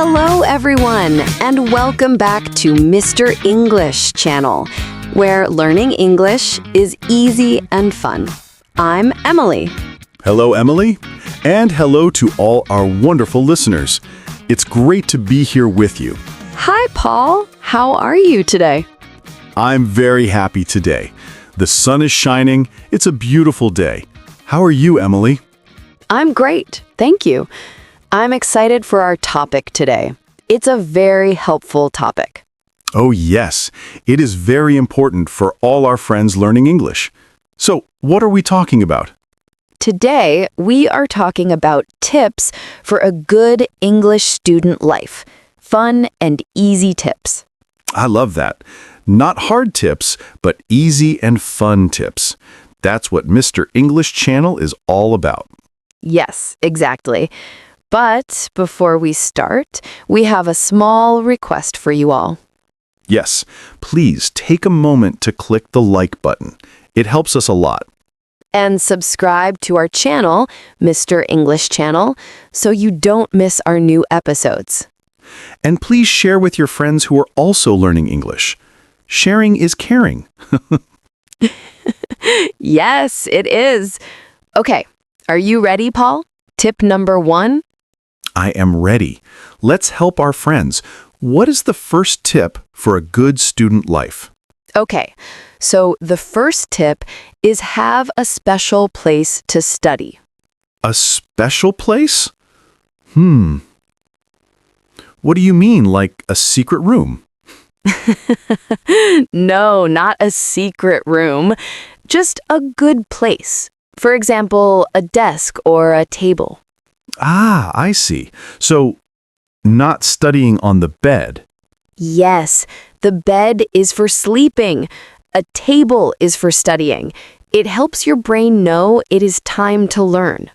Hello, everyone, and welcome back to Mr. English channel, where learning English is easy and fun. I'm Emily. Hello, Emily, and hello to all our wonderful listeners. It's great to be here with you. Hi, Paul. How are you today? I'm very happy today. The sun is shining. It's a beautiful day. How are you, Emily? I'm great, thank you. I'm excited for our topic today. It's a very helpful topic. Oh, yes. It is very important for all our friends learning English. So, what are we talking about? Today, we are talking about tips for a good English student life. Fun and easy tips. I love that. Not hard tips, but easy and fun tips. That's what Mr. English Channel is all about. Yes, exactly. But before we start, we have a small request for you all. Yes, please take a moment to click the like button. It helps us a lot. And subscribe to our channel, Mr. English Channel, so you don't miss our new episodes. And please share with your friends who are also learning English. Sharing is caring. Yes, it is. Okay, are you ready, Paul? Tip number 1? I am ready. Let's help our friends. What is the first tip for a good student life? Okay, so the first tip is have a special place to study. A special place? What do you mean, like a secret room? No, not a secret room. Just a good place. For example, a desk or a table. Ah, I see. So, not studying on the bed. Yes, the bed is for sleeping. A table is for studying. It helps your brain know it is time to learn.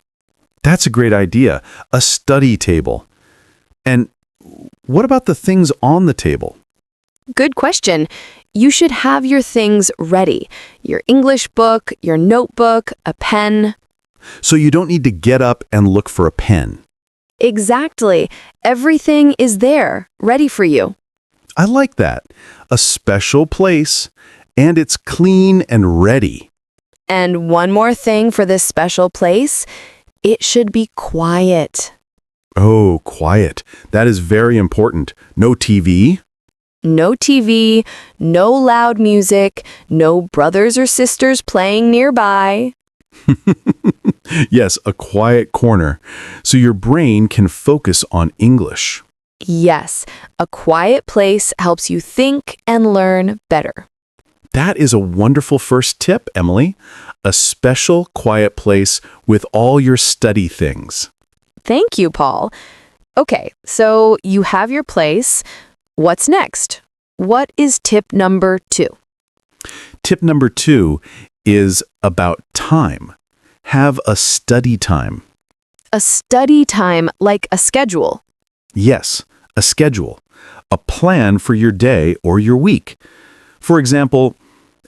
That's a great idea. A study table. And what about the things on the table? Good question. You should have your things ready. Your English book, your notebook, a pen. So you don't need to get up and look for a pen. Exactly. Everything is there, ready for you. I like that. A special place, and it's clean and ready. And one more thing for this special place, it should be quiet. Oh, quiet. That is very important. No TV? No TV, no loud music, no brothers or sisters playing nearby. Yes, a quiet corner, so your brain can focus on English. Yes, a quiet place helps you think and learn better. That is a wonderful first tip, Emily. A special, quiet place with all your study things. Thank you, Paul. Okay, so you have your place. What's next? What is tip number 2? Tip number 2 is about time. Have a study time. A study time like a schedule. Yes, a schedule. A plan for your day or your week. For example,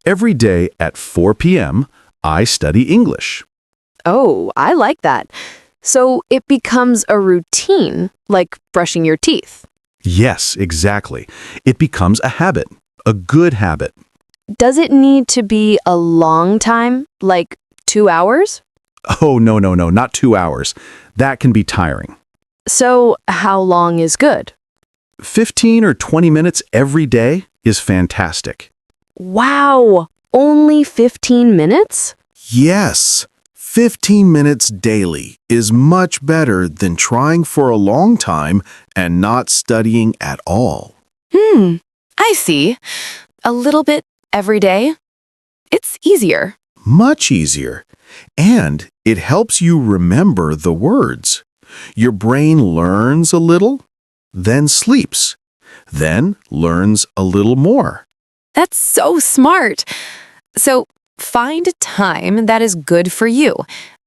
every day at 4 p.m., I study English. Oh, I like that. So it becomes a routine, like brushing your teeth. Yes, exactly. It becomes a habit, a good habit. Does it need to be a long time, like 2 hours? Oh, no, not 2 hours. That can be tiring. So how long is good? 15 or 20 minutes every day is fantastic. Wow, only 15 minutes? Yes, 15 minutes daily is much better than trying for a long time and not studying at all. I see. A little bit every day? It's easier. Much easier. And it helps you remember the words. Your brain learns a little, then sleeps, then learns a little more. That's so smart. So find a time that is good for you.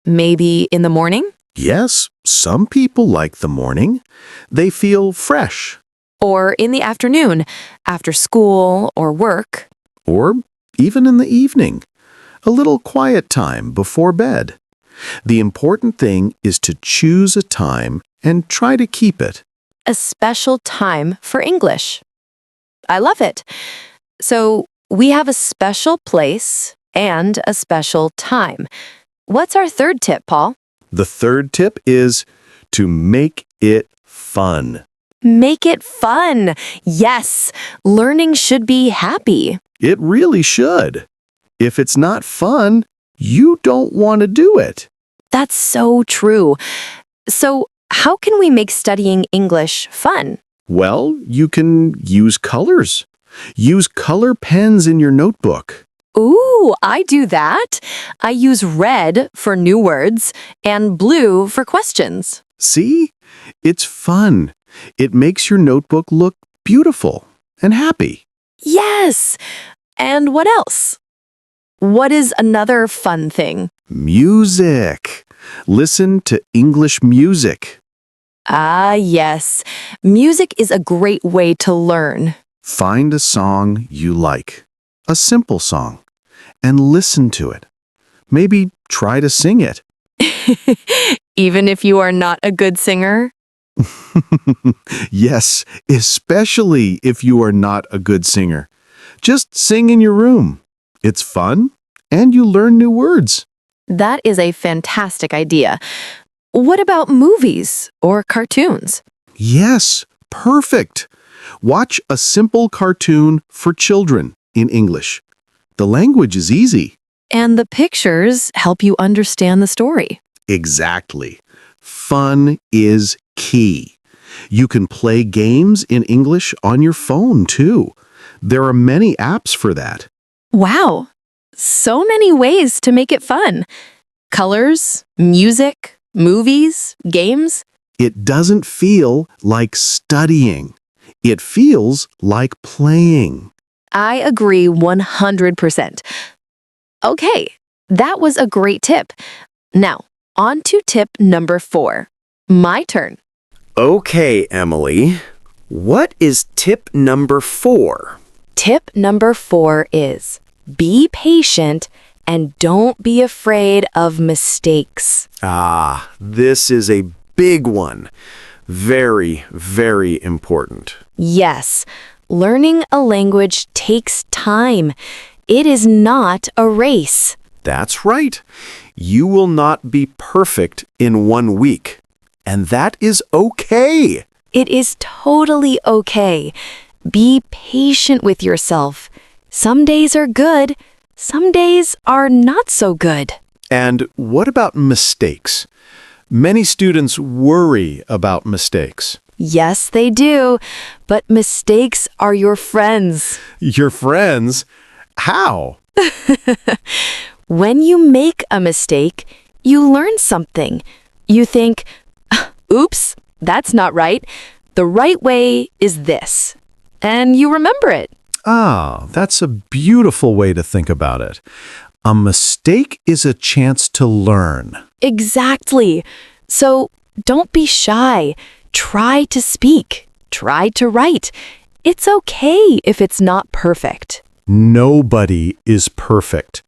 Maybe in the morning Yes, some people like the morning. They feel fresh. or in the afternoon, after school or work. Or even in the evening. A little quiet time before bed. The important thing is to choose a time and try to keep it. a special time for English. I love it. So we have a special place and a special time. What's our third tip, Paul? The third tip is to make it fun. Make it fun. Yes, learning should be happy. It really should. If it's not fun, you don't want to do it. That's so true. So, how can we make studying English fun? Well, you can use colors. Use color pens in your notebook. Ooh, I do that. I use red for new words and blue for questions. See? It's fun. It makes your notebook look beautiful and happy. Yes. And what else? What is another fun thing? Music. Listen to English music. Ah, yes. Music is a great way to learn. Find a song you like, a simple song, and listen to it. Maybe try to sing it. Even if you are not a good singer? Yes, especially if you are not a good singer. Just sing in your room. It's fun, and you learn new words. That is a fantastic idea. What about movies or cartoons? Yes, perfect. Watch a simple cartoon for children in English. The language is easy. And the pictures help you understand the story. Exactly. Fun is key. You can play games in English on your phone, too. There are many apps for that. Wow, so many ways to make it fun. Colors, music, movies, games. It doesn't feel like studying. It feels like playing. I agree 100%. Okay, that was a great tip. Now, on to tip number 4. My turn. Okay, Emily. What is tip number 4? Tip number 4 is be patient and don't be afraid of mistakes. Ah, this is a big one. Very, very important. Yes, learning a language takes time. It is not a race. That's right. You will not be perfect in 1 week. And that is okay. It is totally okay. Be patient with yourself. Some days are good, some days are not so good. And what about mistakes? Many students worry about mistakes. Yes, they do, but mistakes are your friends. Your friends? How? When you make a mistake, you learn something. You think, oops, that's not right. The right way is this. And you remember it. Ah, that's a beautiful way to think about it. A mistake is a chance to learn. Exactly. So don't be shy. Try to speak. Try to write. It's okay if it's not perfect. Nobody is perfect.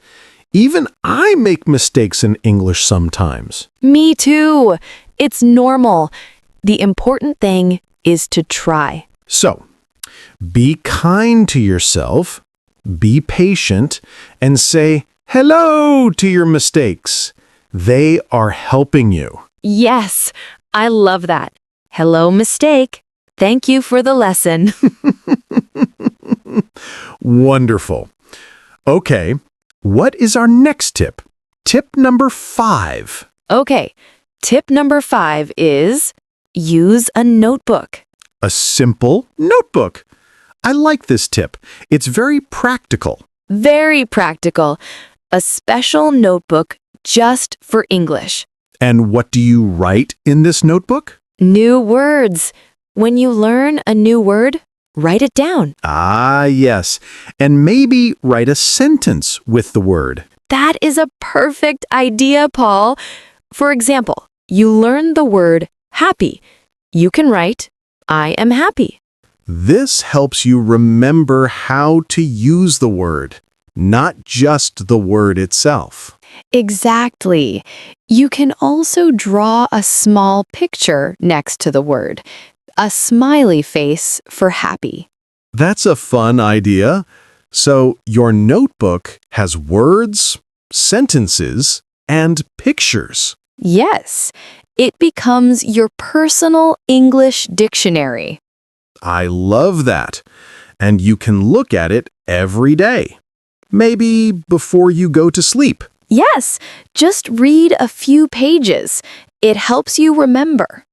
Even I make mistakes in English sometimes. Me too. It's normal. The important thing is to try. So, be kind to yourself, be patient, and say hello to your mistakes. They are helping you. Yes, I love that. Hello, mistake. Thank you for the lesson. Wonderful. Okay, what is our next tip? Tip number 5. Okay, tip number 5 is use a notebook. A simple notebook. I like this tip. It's very practical. Very practical. A special notebook just for English. And what do you write in this notebook? New words. When you learn a new word, write it down. Ah, yes. And maybe write a sentence with the word. That is a perfect idea, Paul. For example, you learn the word happy. You can write, I am happy. This helps you remember how to use the word, not just the word itself. Exactly. You can also draw a small picture next to the word. a smiley face for happy. That's a fun idea. So your notebook has words, sentences, and pictures. Yes, it becomes your personal English dictionary. I love that. And you can look at it every day. Maybe before you go to sleep. Yes, just read a few pages. It helps you remember.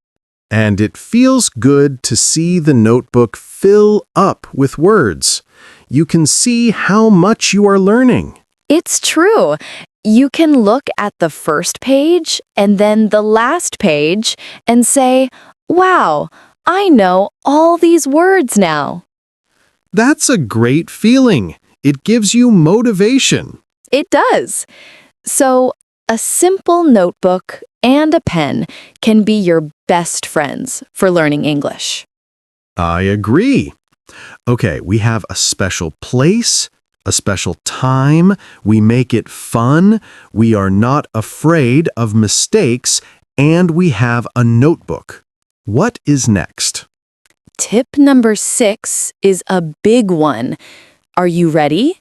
And it feels good to see the notebook fill up with words. You can see how much you are learning. It's true. You can look at the first page and then the last page and say, wow, I know all these words now. That's a great feeling. It gives you motivation. It does. So, a simple notebook and a pen can be your best friends for learning English. I agree. Okay, we have a special place, a special time. We make it fun. We are not afraid of mistakes, and we have a notebook. What is next? Tip number 6 is a big one. Are you ready?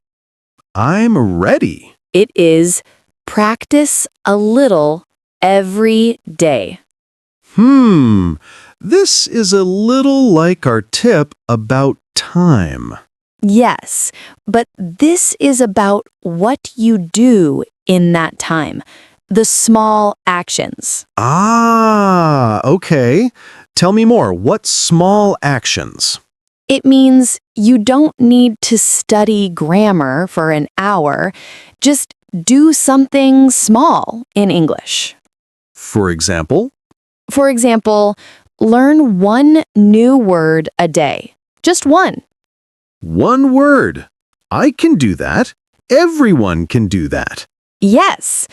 I'm ready. It is practice a little every day. This is a little like our tip about time. Yes, but this is about what you do in that time, the small actions. Ah, okay. Tell me more. What small actions? It means you don't need to study grammar for an hour. Just do something small in English. For example? For example, learn one new word a day. Just one. One word. I can do that. Everyone can do that. Yes,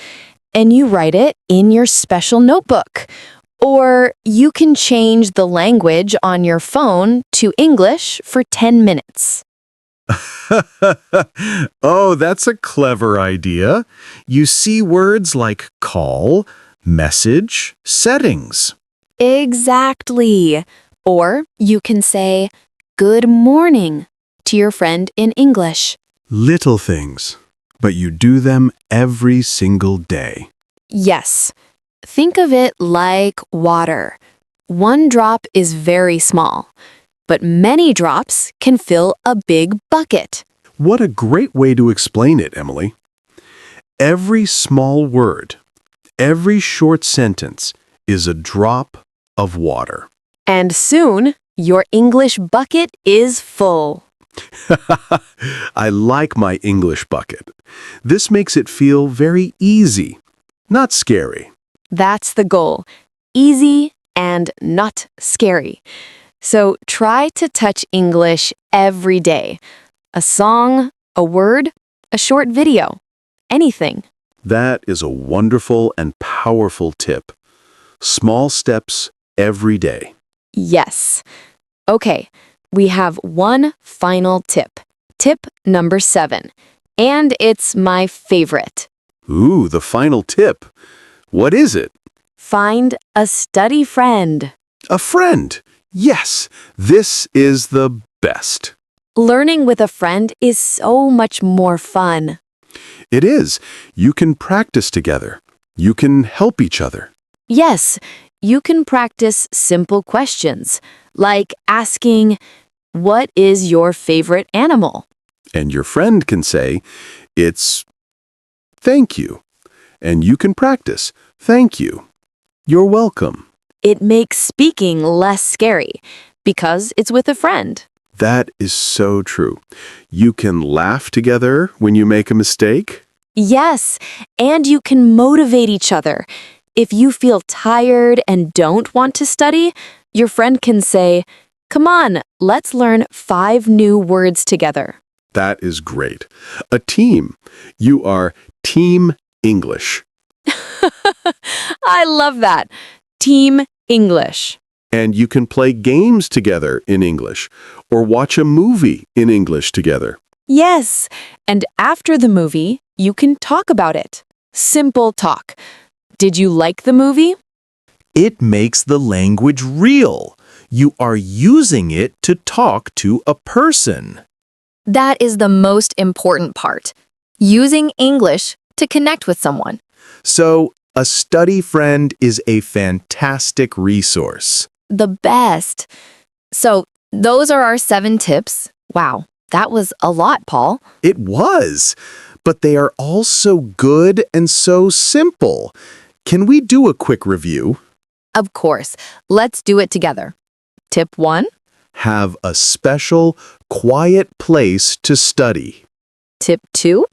and you write it in your special notebook. Or you can change the language on your phone to English for 10 minutes. Oh, that's a clever idea. You see words like call, message, settings. Exactly. Or you can say, good morning to your friend in English. Little things, but you do them every single day. Yes. Think of it like water. One drop is very small, but many drops can fill a big bucket. What a great way to explain it, Emily. Every small word, every short sentence is a drop of water. And soon, your English bucket is full. I like my English bucket. This makes it feel very easy, not scary. That's the goal. Easy and not scary. So try to touch English every day. A song, a word, a short video. Anything. That is a wonderful and powerful tip. Small steps every day. Yes. Okay, we have one final tip. Tip number 7. And it's my favorite. Ooh, the final tip. What is it? Find a study friend. A friend. Yes, this is the best. Learning with a friend is so much more fun. It is. You can practice together. You can help each other. Yes, you can practice simple questions, like asking, what is your favorite animal? And your friend can say, it's thank you. And you can practice, thank you. You're welcome. It makes speaking less scary because it's with a friend. That is so true. You can laugh together when you make a mistake. Yes, and you can motivate each other. If you feel tired and don't want to study, your friend can say, come on, let's learn 5 new words together. That is great. A team. You are Team English. I love that. Team English. And you can play games together in English or watch a movie in English together. Yes, and after the movie, you can talk about it. Simple talk. Did you like the movie? It makes the language real. You are using it to talk to a person. That is the most important part. Using English to connect with someone. So, a study friend is a fantastic resource. The best. So, those are our 7 tips. Wow, that was a lot, Paul. It was, but they are all so good and so simple. Can we do a quick review? Of course, let's do it together. Tip 1. Have a special, quiet place to study. Tip 2.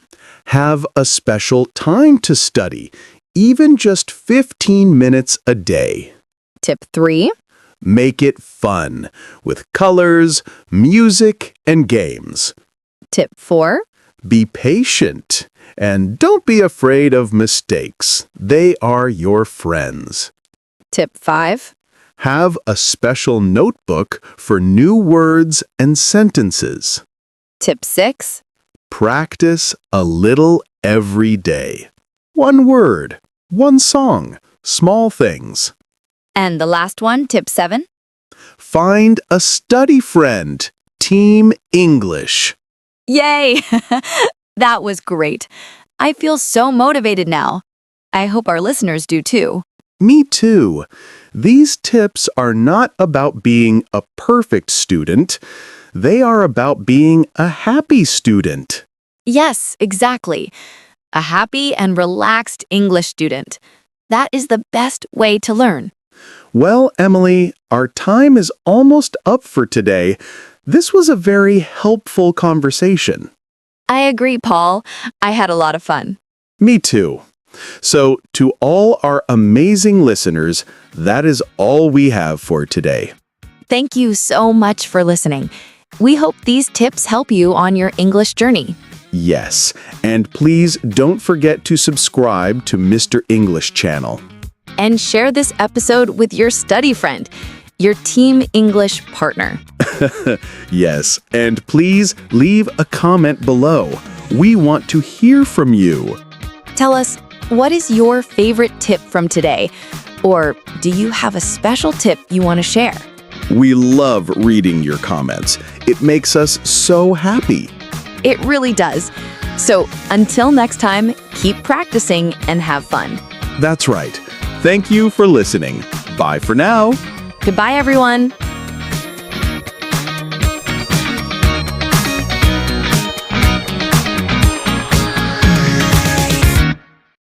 Have a special time to study, even just 15 minutes a day. Tip 3. Make it fun with colors, music, and games. Tip 4. Be patient and don't be afraid of mistakes. They are your friends. Tip 5. Have a special notebook for new words and sentences. Tip 6. Practice a little every day. One word, one song, small things. And the last one, tip 7. Find a study friend. Team English. Yay! That was great. I feel so motivated now. I hope our listeners do too. Me too. These tips are not about being a perfect student. They are about being a happy student. Yes, exactly. A happy and relaxed English student. That is the best way to learn. Well, Emily, our time is almost up for today. This was a very helpful conversation. I agree, Paul. I had a lot of fun. Me too. So, to all our amazing listeners, that is all we have for today. Thank you so much for listening. We hope these tips help you on your English journey. Yes, and please don't forget to subscribe to Mr. English channel. And share this episode with your study friend, your Team English partner. Yes, and please leave a comment below. We want to hear from you. Tell us, what is your favorite tip from today? Or do you have a special tip you want to share? We love reading your comments. It makes us so happy. It really does. So until next time, keep practicing and have fun. That's right. Thank you for listening. Bye for now. Goodbye, everyone.